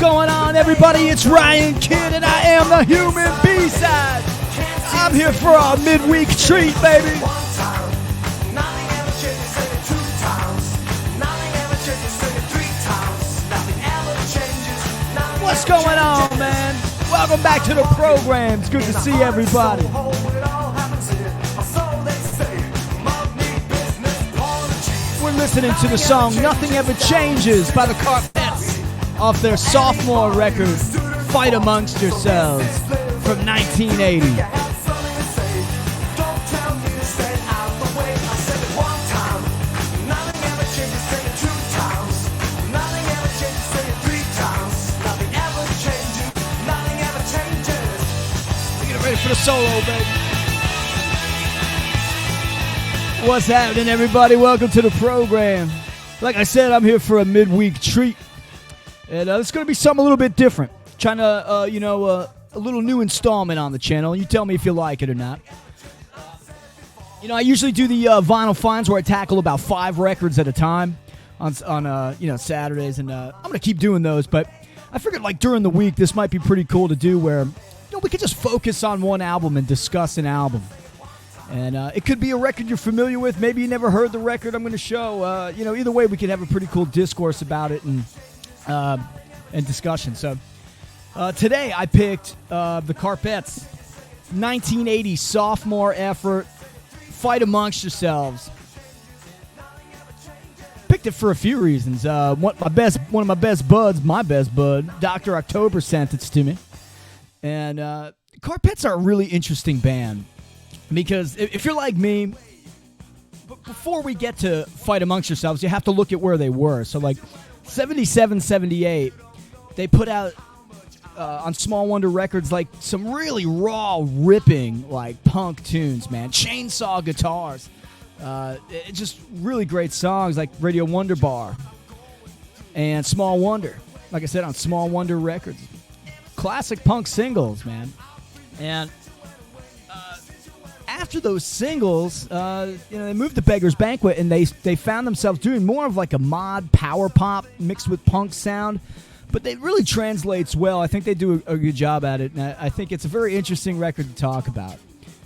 going on, everybody? It's Ryan Kidd, and I am the Human B-Side. I'm here for our midweek treat, baby. What's going on, man? Welcome back to the program. It's good to see everybody. We're listening to the song Nothing Ever Changes by the Carpets off their sophomore record, Fight Amongst Yourselves, from 1980. Ready for the solo, baby. What's happening, everybody? Welcome to the program. Like I said, I'm here for a midweek treat. And it's going to be something a little bit different. Trying to, a little new installment on the channel. You tell me if you like it or not. You know, I usually do the vinyl finds where I tackle about 5 records at a time on Saturdays. And I'm going to keep doing those. But I figured, like, during the week, this might be pretty cool to do where we could just focus on one album and discuss an album. And it could be a record you're familiar with. Maybe you never heard the record I'm going to show. Either way, we could have a pretty cool discourse about it and discussion. So today I picked the Carpets' 1980 sophomore effort, Fight Amongst Yourselves. Picked it for a few reasons. One of my best buds, Dr. October, sent it to me. And Carpets are a really interesting band because if you're like me, before we get to Fight Amongst Yourselves, you have to look at where they were. So, like, 77, 78, they put out on Small Wonder Records, like, some really raw, ripping, like, punk tunes, man. Chainsaw guitars. Just really great songs like Radio Wonder Bar and Small Wonder. Like I said, on Small Wonder Records. Classic punk singles, man. And after those singles, they moved to Beggar's Banquet, and they found themselves doing more of like a mod power pop mixed with punk sound. But it really translates well. I think they do a good job at it, and I think it's a very interesting record to talk about.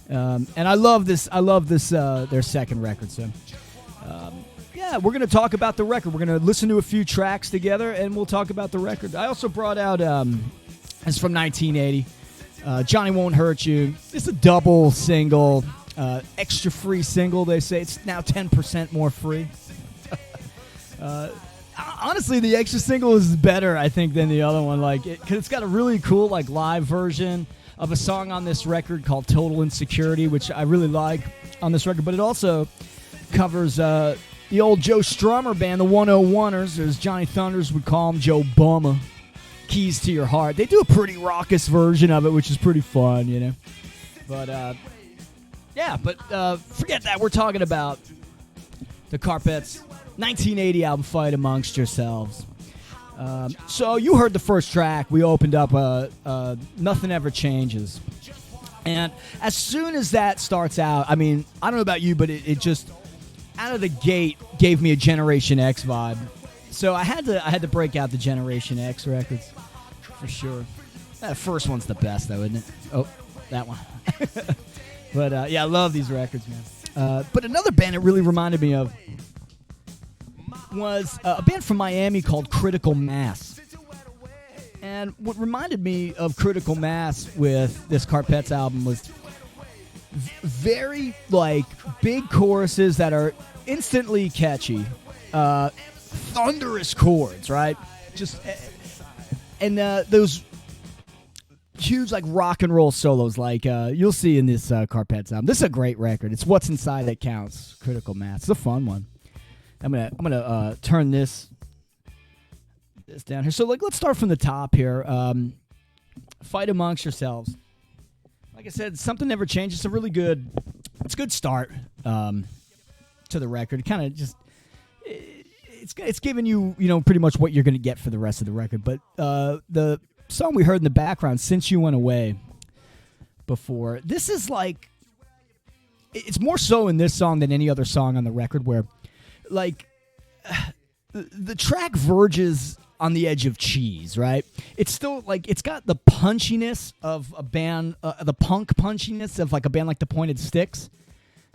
And I love this. Their second record. So, we're going to talk about the record. We're going to listen to a few tracks together, and we'll talk about the record. I also brought out. It's from 1980. Johnny Won't Hurt You. It's a double single, extra free single, they say. It's now 10% more free. Honestly, the extra single is better, I think, than the other one. Because it's got a really cool live version of a song on this record called Total Insecurity, which I really like on this record. But it also covers the old Joe Strummer band, the 101ers, as Johnny Thunders would call them, Joe Bummer. Keys to Your Heart. They do a pretty raucous version of it, which is pretty fun, you know. But, forget that. We're talking about the Carpets' 1980 album, Fight Amongst Yourselves. So you heard the first track. We opened up Nothing Ever Changes. And as soon as that starts out, I mean, I don't know about you, but it just, out of the gate, gave me a Generation X vibe. So I had to break out the Generation X records, for sure. That first one's the best, though, isn't it? Oh, that one. But, I love these records, man. But another band it really reminded me of was a band from Miami called Critical Mass. And what reminded me of Critical Mass with this Carpets album was very, big choruses that are instantly catchy. Thunderous chords, right? Those huge rock and roll solos, you'll see in this Carpets album. This is a great record. It's What's Inside That Counts. Critical Mass. It's a fun one. I'm gonna turn this down here. So let's start from the top here. Fight Amongst Yourselves. Like I said, Something Never Changes. It's a really good. It's a good start to the record. Kind of just. It's giving you, pretty much what you're going to get for the rest of the record. But the song we heard in the background, Since You Went Away, before, this is it's more so in this song than any other song on the record where, the track verges on the edge of cheese, right? It's still like it's got the punchiness of a band, the punk punchiness of like a band like the Pointed Sticks.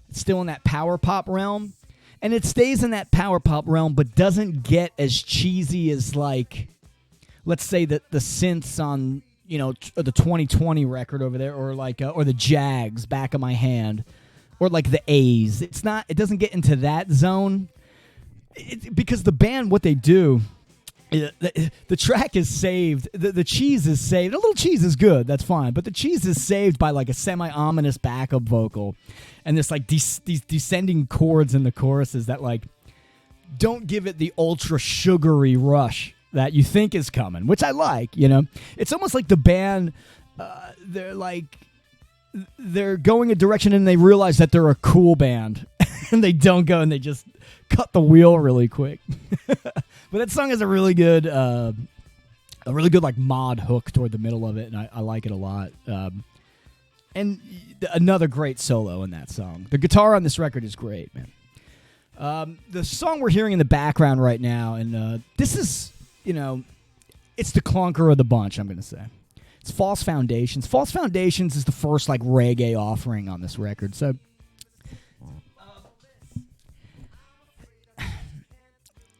It's still in that power pop realm, and it stays in that power pop realm, but doesn't get as cheesy as like, let's say that the synths on the 2020 record over there, or like or the Jags, Back of My Hand, or like the A's. It's not. It doesn't get into that zone. Because the band, what they do, the track is saved, the cheese is saved. A little cheese is good, that's fine, but the cheese is saved by like a semi-ominous backup vocal and this like these descending chords in the choruses that like don't give it the ultra sugary rush that you think is coming, which I like. It's almost like the band, they're going a direction and they realize that they're a cool band and they don't go and they just cut the wheel really quick. But that song has a really good like mod hook toward the middle of it, and I like it a lot. And another great solo in that song. The guitar on this record is great, man. The song we're hearing in the background right now, and this is, it's the clunker of the bunch, I'm going to say. It's False Foundations. False Foundations is the first like reggae offering on this record. So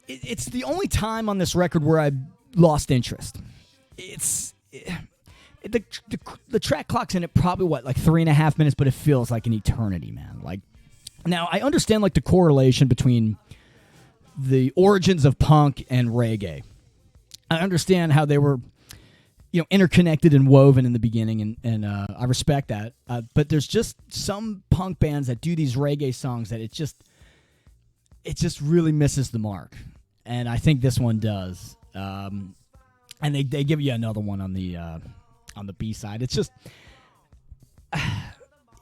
it's the only time on this record where I lost interest. The track clock's in it probably like 3.5 minutes, but it feels like an eternity, man. Like, now I understand like the correlation between the origins of punk and reggae. I understand how they were, interconnected and woven in the beginning, and I respect that. But there's just some punk bands that do these reggae songs that it just really misses the mark, and I think this one does. And they give you another one on the B side. It's just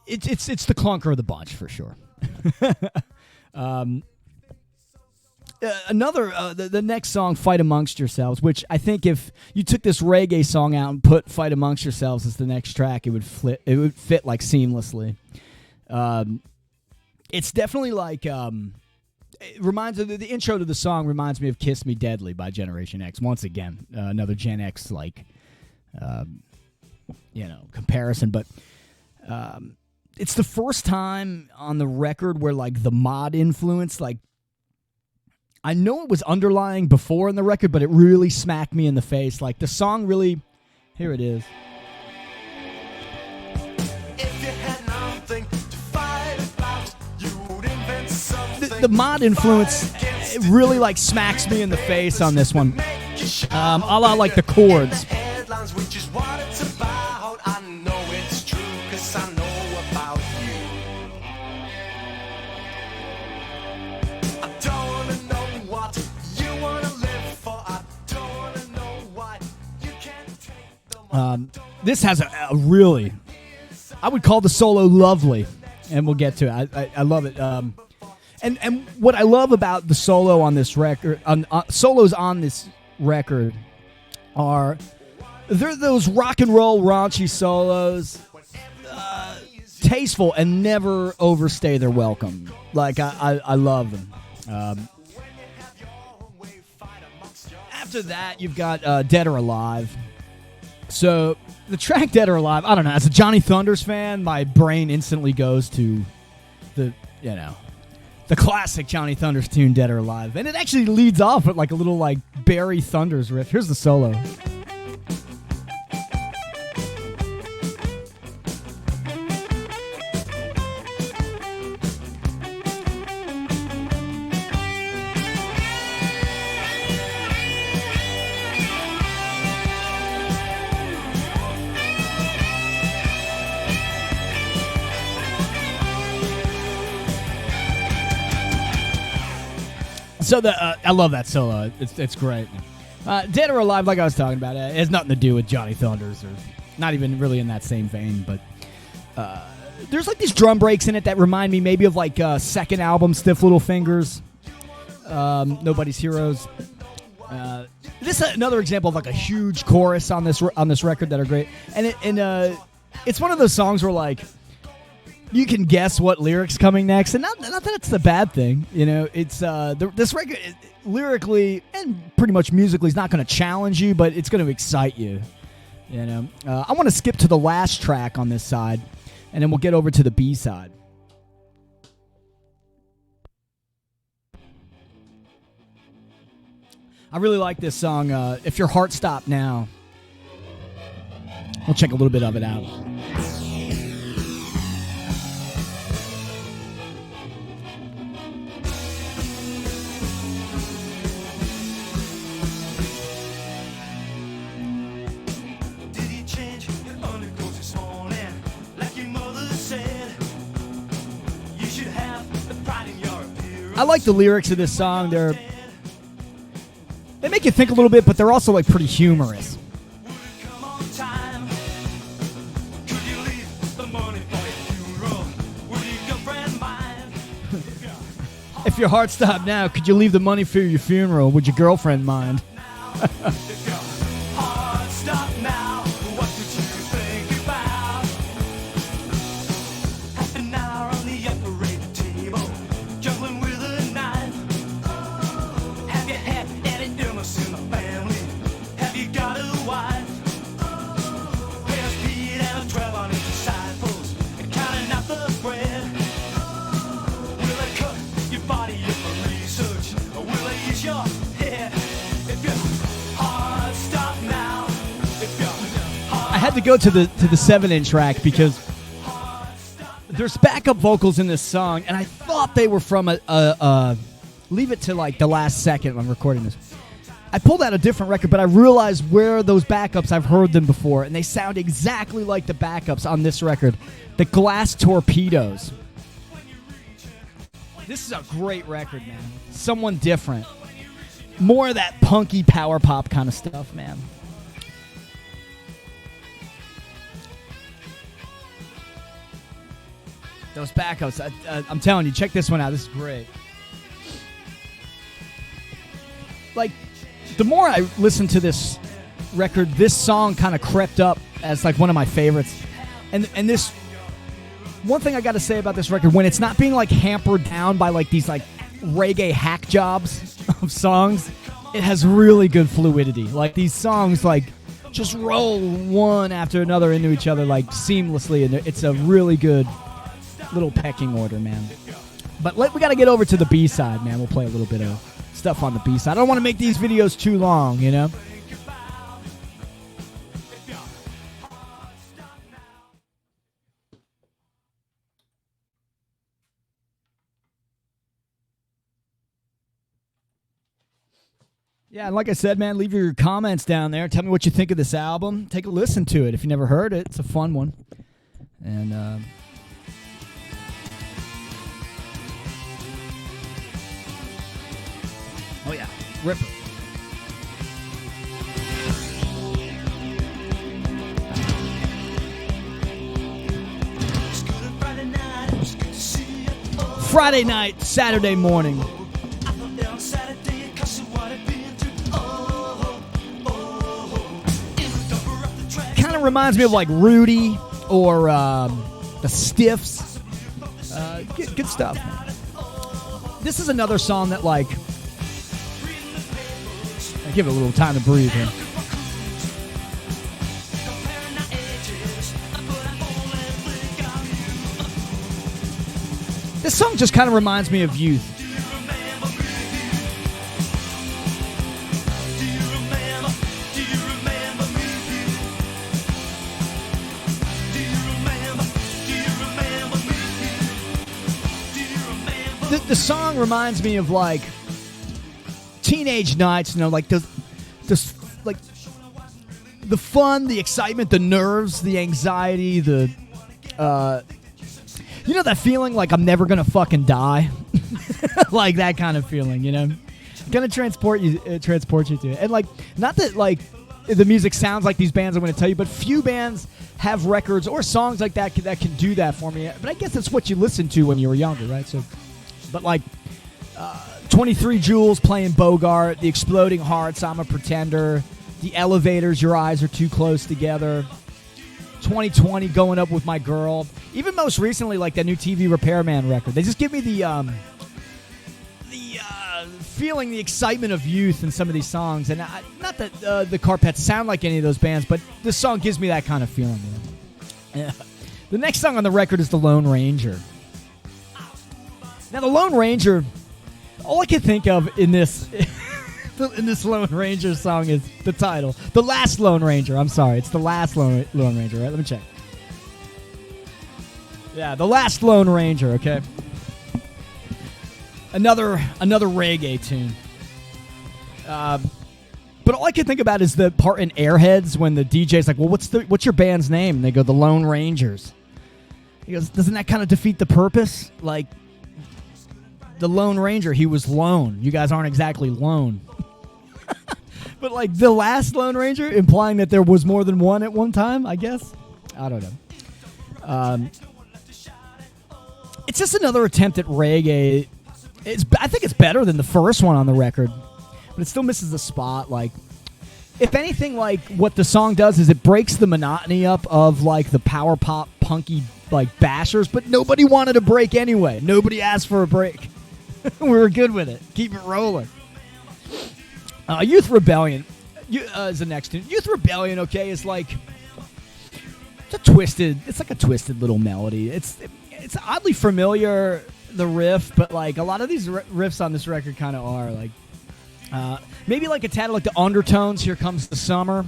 it's the clunker of the bunch for sure. The next song, Fight Amongst Yourselves, which I think if you took this reggae song out and put Fight Amongst Yourselves as the next track, it would fit like seamlessly. It's definitely like it reminds the intro to the song reminds me of Kiss Me Deadly by Generation X. Once again, another Gen X like comparison, but it's the first time on the record where like the mod influence, like, I know it was underlying before in the record, but it really smacked me in the face. Like, the song really... Here it is. If you had nothing to fight about, you'd invent something. The mod influence, it really, like, smacks me in the face on this one. A la, like, the chords. Which is what it's about. I know it's true, 'cause I know about you. I don't wanna know what you wanna live for. I don't wanna know why you can't take the this has a really, I would call the solo lovely, and we'll get to it. I love it. And what I love about the solo on this record, solos on this record, are they're those rock and roll raunchy solos, tasteful and never overstay their welcome. Like, I love them. After that, you've got Dead or Alive. So the track Dead or Alive, I don't know, as a Johnny Thunders fan, my brain instantly goes to the classic Johnny Thunders tune Dead or Alive. And it actually leads off with like a little like Barry Thunders riff. Here's the solo. So I love that solo. It's great. Dead or Alive, like I was talking about, it has nothing to do with Johnny Thunders, or not even really in that same vein. But there's like these drum breaks in it that remind me maybe of like second album Stiff Little Fingers, Nobody's Heroes. This is another example of like a huge chorus on this record that are great. And it's one of those songs where like you can guess what lyrics coming next, and not that it's the bad thing. You know, it's this record lyrically and pretty much musically is not going to challenge you, but it's going to excite you. You know, I want to skip to the last track on this side, and then we'll get over to the B side. I really like this song, If Your Heart Stopped Now. We'll check a little bit of it out. I like the lyrics of this song. They make you think a little bit, but they're also like pretty humorous. If your heart stopped now, could you leave the money for your funeral? Would your girlfriend mind? I had to go to the 7-inch rack because there's backup vocals in this song, and I thought they were from leave it to like the last second when I'm recording this. I pulled out a different record, but I realized where those backups, I've heard them before, and they sound exactly like the backups on this record, the Glass Torpedoes. This is a great record, man. Someone different. More of that punky power pop kind of stuff, man. Those backups, I'm telling you, check this one out. This is great. Like, the more I listened to this record, this song kind of crept up as like one of my favorites. And this, one thing I got to say about this record, when it's not being like hampered down by like these like reggae hack jobs of songs, it has really good fluidity. Like these songs like just roll one after another into each other like seamlessly, and it's a really good little pecking order, man. But we got to get over to the B-side, man. We'll play a little bit of stuff on the B-side. I don't want to make these videos too long, you know? Yeah, and like I said, man, leave your comments down there. Tell me what you think of this album. Take a listen to it if you never heard it. It's a fun one. And, oh, yeah. Ripper. Friday night, Saturday morning. Kind of reminds me of like Rudy or the Stiffs. Good stuff. This is another song that like, I give it a little time to breathe here. This song just kind of reminds me of youth. The song reminds me of like teenage nights, you know, like the like the fun, the excitement, the nerves, the anxiety, the you know that feeling like I'm never gonna fucking die, like that kind of feeling, you know, gonna transport you to it. And like, not that like the music sounds like these bands I'm gonna tell you, but few bands have records or songs like that can do that for me. But I guess that's what you listened to when you were younger, right? So, but like 23 Jewels playing Bogart, The Exploding Hearts, I'm a Pretender, The Elevators, Your Eyes Are Too Close Together, 2020, going up with my girl. Even most recently, like that new TV Repairman record. They just give me the feeling, the excitement of youth in some of these songs. And not that the Carpets sound like any of those bands, but this song gives me that kind of feeling. Yeah. The next song on the record is The Lone Ranger. Now, The Lone Ranger, all I can think of in this Lone Ranger song is the title. The Last Lone Ranger. I'm sorry. It's The Last Lone Ranger, right? Let me check. Yeah, The Last Lone Ranger, okay? Another reggae tune. But all I can think about is the part in Airheads when the DJ's like, well, what's your band's name? And they go, The Lone Rangers. He goes, doesn't that kind of defeat the purpose? Like, the Lone Ranger, he was lone. You guys aren't exactly lone. But like the last Lone Ranger, implying that there was more than one at one time, I guess. I don't know. It's just another attempt at reggae. I think it's better than the first one on the record, but it still misses the spot. Like, if anything, like what the song does is it breaks the monotony up of like the power pop punky like bashers, but nobody wanted a break anyway. Nobody asked for a break. We were good with it. Keep it rolling. Youth Rebellion is the next tune. Youth Rebellion, okay, is like it's like a twisted little melody. It's oddly familiar, the riff, but like a lot of these riffs on this record kind of are like maybe like a tad like the undertones. Here Comes the Summer.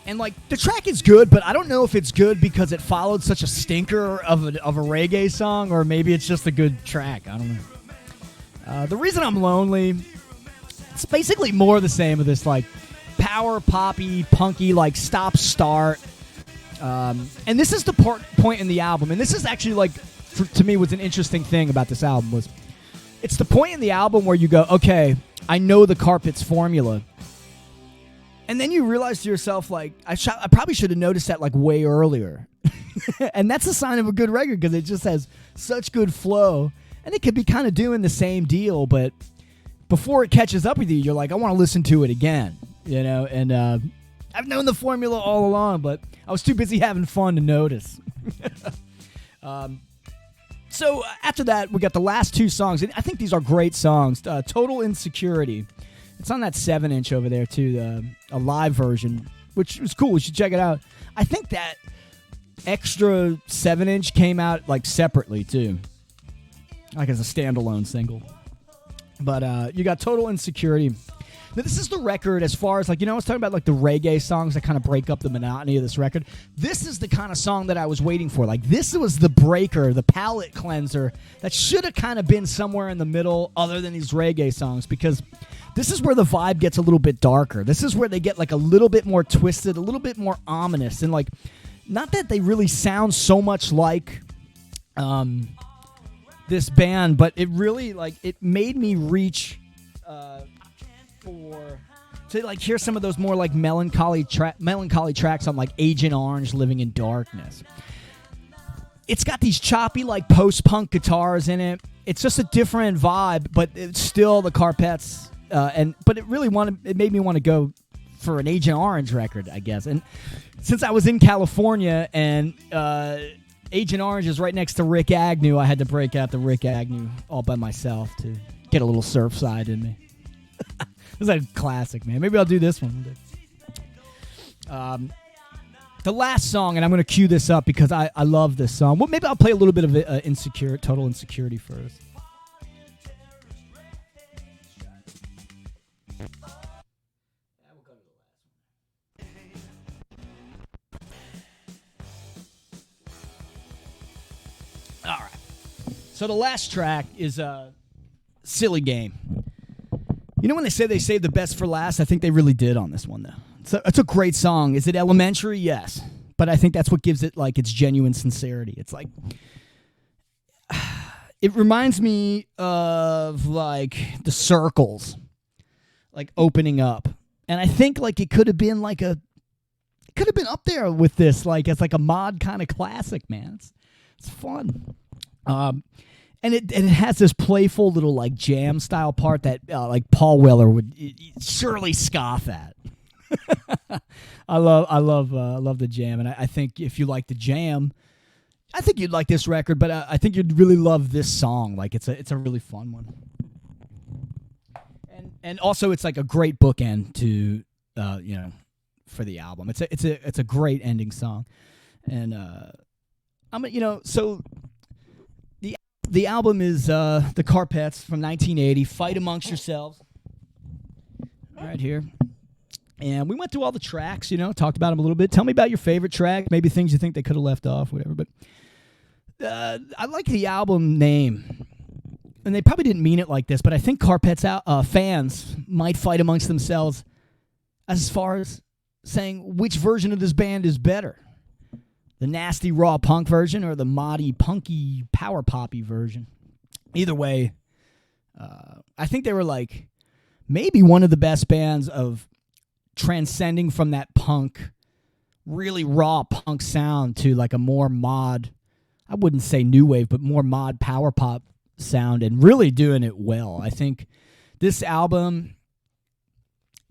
And like the track is good, but I don't know if it's good because it followed such a stinker of a reggae song, or maybe it's just a good track. I don't know. The Reason I'm Lonely, it's basically more of the same of this like power poppy, punky, like stop start. And this is the point in the album, and this is actually like to me was an interesting thing about this album was it's the point in the album where you go, okay, I know the Carpets formula. And then you realize to yourself, like, I probably should have noticed that, like, way earlier. And that's a sign of a good record because it just has such good flow. And it could be kind of doing the same deal, but before it catches up with you, you're like, I want to listen to it again, you know? And I've known the formula all along, but I was too busy having fun to notice. So after that, we got the last two songs. And I think these are great songs. Total Insecurity. It's on that 7-inch over there, too, a live version, which was cool. You should check it out. I think that extra 7-inch came out, like, separately, too, like as a standalone single. But you got Total Insecurity. Now, this is the record as far as, like, you know, I was talking about, like, the reggae songs that kind of break up the monotony of this record. This is the kind of song that I was waiting for. Like, this was the breaker, the palate cleanser that should have kind of been somewhere in the middle other than these reggae songs, because this is where the vibe gets a little bit darker. This is where they get, like, a little bit more twisted, a little bit more ominous. And, like, not that they really sound so much like this band, but it really, like, it made me reach to like hear some of those more like melancholy tracks on like Agent Orange, Living in Darkness. It's got these choppy like post-punk guitars in it. It's just a different vibe, but it's still the Carpets. But it made me want to go for an Agent Orange record, I guess. And since I was in California and Agent Orange is right next to Rick Agnew, I had to break out the Rick Agnew all by myself to get a little Surfside in me. This is a classic, man. Maybe I'll do this one. The last song, and I'm going to cue this up because I love this song. Well, maybe I'll play a little bit of Total Insecurity first. All right. So the last track is Silly Game. You know when they say they saved the best for last? I think they really did on this one, though. It's a great song. Is it elementary? Yes. But I think that's what gives it, like, its genuine sincerity. It's like, it reminds me of, like, the Circles, like, opening up. And I think, like, it could have been, like, it could have been up there with this, like, it's like a mod kind of classic, man. It's fun. And it has this playful little like jam style part that like Paul Weller would surely scoff at. I love the Jam, and I think if you like the Jam, I think you'd like this record. But I think you'd really love this song. Like it's a really fun one, and also it's like a great bookend to for the album. It's a great ending song, and so the album is the Carpets from 1980. Fight Amongst Yourselves, right here. And we went through all the tracks, talked about them a little bit. Tell me about your favorite track, maybe things you think they could have left off, whatever. But I like the album name. And they probably didn't mean it like this, but I think Carpets fans might fight amongst themselves as far as saying which version of this band is better. The nasty, raw punk version or the moddy, punky, power poppy version. Either way, I think they were like maybe one of the best bands of transcending from that punk, really raw punk sound to like a more mod, I wouldn't say new wave, but more mod power pop sound, and really doing it well. I think this album,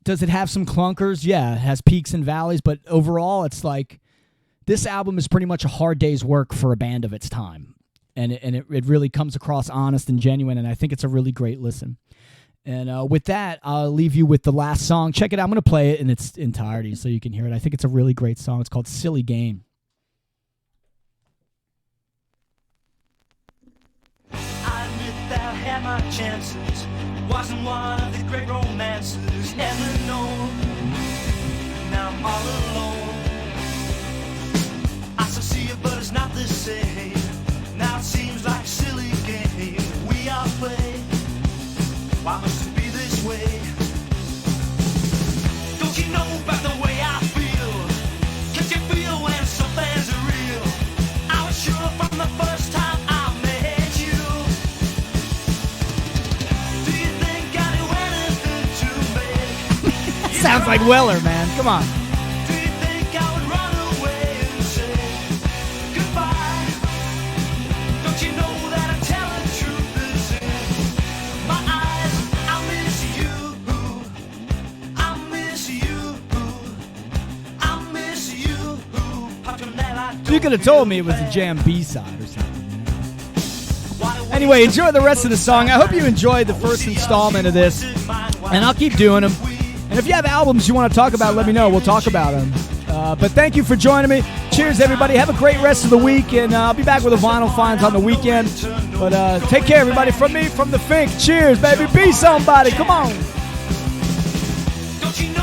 does it have some clunkers? Yeah, it has peaks and valleys, but overall it's like this album is pretty much a hard day's work for a band of its time. And it really comes across honest and genuine, and I think it's a really great listen. And with that, I'll leave you with the last song. Check it out. I'm going to play it in its entirety so you can hear it. I think it's a really great song. It's called Silly Game. I admit that I had my chances. Wasn't one of the great romances ever known. Now I'm all alone. I still see it, but it's not the same. Now it seems like a silly game we all play. Why must it be this way? Don't you know about the way I feel? Can't you feel when something's real? I was sure from the first time I met you. Do you think I do anything to make? Sounds like Weller, man. Come on. Do you think I would run away and say goodbye? Don't you know that I'm telling truth is in my eyes? You could have told me it was a Jam B-side or something. Anyway, enjoy the rest of the song. I hope you enjoyed the first installment of this, and I'll keep doing them. And if you have albums you want to talk about, let me know. We'll talk about them. But thank you for joining me. Cheers, everybody. Have a great rest of the week, and I'll be back with the vinyl finds on the weekend. But take care, everybody. From me, from the Fink. Cheers, baby. Be somebody. Come on. Don't you